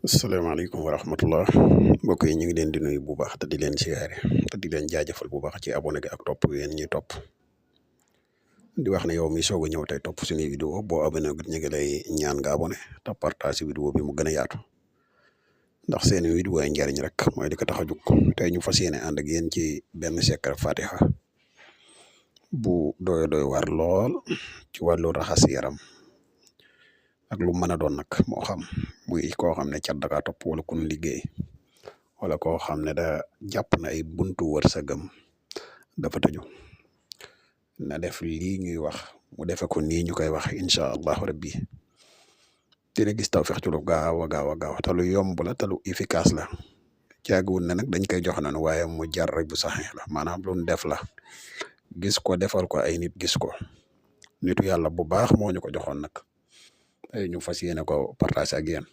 asalaamaaleykum wa rahmatullah mbokk yi ñu ngi leen di nuyu bu baax te di leen siyaare te di leen jaajëfal bu baax ci abonné gi ak topp yéen ñi topp di wax ne yow mi soog a ñëw tey topp suñuy vidéo boo abonné gut ñu ngi lay ñaan nga abonné te partage vidéo bi mu gën a yaatu ndax seeni vidéo ay njariñ rek mooy di ko tax a jóg tey ñu fas yéene ànd ak yéen ci benn secret fatiha bu doy war lool ci wàllu raxas yaram ak lu mën a doon nag moo xam muy koo xam ne cat daka topp wala kun liggéey wala koo xam ne da jàpp na ay buntu wërsëgam dafa tëju na def lii ñuy wax mu defe ko nii ñu koy wax incha allahu rabbi dina gis tawfeex ci lu gaaw a gaaw a gaaw te lu yomb la te lu efficace la caagiwul ne nag dañ koy jox noonu waaye mu jar rek bu saxee la maanaam lu def la gis ko defal ko ay nit gis ko nitu yàlla bu baax moo ñu ko joxoon nag tey ñu fas yéene ko partage ak yéen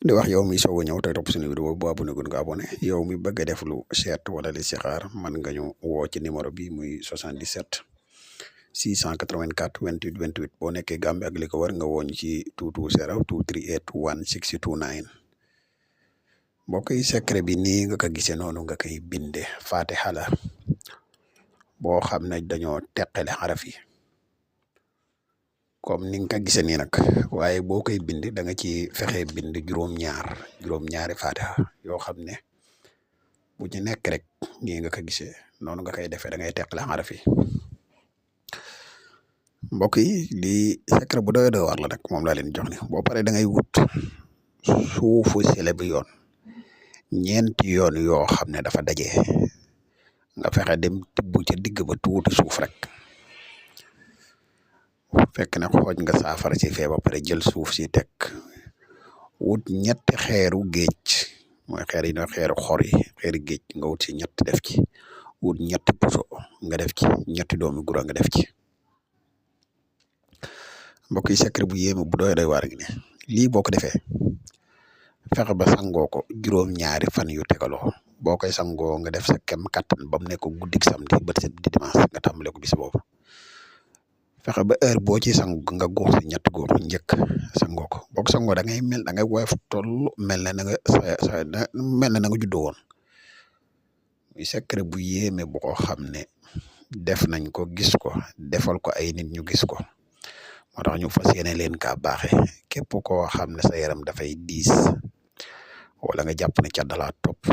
di wax yow mi soog a ñëw tey topp suñu vidéo bu abonné gun nga abonné yow mi bëgg a def lu seet wala li sixaar man nga ñu woo ci numéro bi muy 77 684 28 28 boo nekkee Gambie ak li ko war nga wooñ ci 220 238 1629 mbokk yi secret bi nii nga ko gisee noonu nga koy binde fatiha la boo xam ne dañoo teqale xaraf yi comme ni nga ko gisee nii nag waaye boo koy bind da nga ci fexe bind juróom-ñaari fatiha yoo xam ne bu ci nekk rek nii nga ko gisee noonu nga koy defee da ngay teqale xaraf yi mbokk yi lii secret bu doy war la nag moom laa leen jox ni boo paree da ngay wut suufu sele bi yoon ñeenti yoon yoo xam ne dafa daje nga fexe dem tibb ca digg ba tuuti suuf rek fekk ne xooj nga saafara si fee ba pare jël suuf si teg wut ñetti xeeru géej mooy xeer yi no xeeru xor yi xeeri géej nga wut si ñett def ci wut ñetti puso nga def ci ñetti doomi gura nga def ci mbokk yi secret bu yéeme bu doy waar ngi ne lii boo ko defee fexe ba sangoo ko juróom-ñaari fan yu tegaloo boo koy sangoo nga def sa kem kattan ba mu nekk guddik samedi ba set di dimanche nga tàmbale ko bis boobu fexe ba heure boo ci sang nga góor si ñett góor njëkk sangoo ko boo ko sangoo da ngay mel da ngay woyof toll mel na nga mel na nga juddoo woon muy secret bu yéeme bu ko xam ne def nañ ko gis ko defal ko ay nit ñu gis ko moo tax ñu fas yéene leen kaa baaxe képp koo xam ne sa yaram dafay diis wala nga jàpp ne ca dalaa topp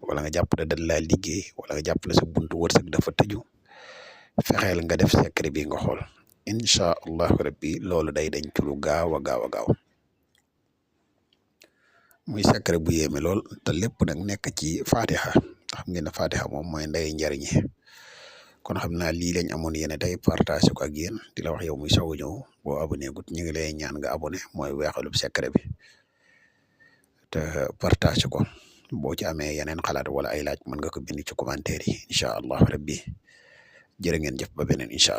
wala nga jàpp ne dañ laa liggéey wala nga jàpp ne sa buntu wërsëg dafa tëju fexeel nga def secret bi nga xool incha allahu rabbi loolu day dañ ci lu gaaw a gaaw a gaaw muy secret bu yéeme lool te lépp nag nekk ci fatiha xam ngeen ne fatiha moom mooy ndey njariñi kon xam naa lii lañ amoon yéene tey partage ko ak yéen di la wax yow muy soog a ñëw boo abonné gut ñu ngi lay ñaan nga abonné mooy weexalub secret bi te partage ko boo ci amee yeneen xalaat wala ay laaj mën nga ko bind ci commentaire yi incha allahu rabbi jërë ngeen jëf ba beneen incha allah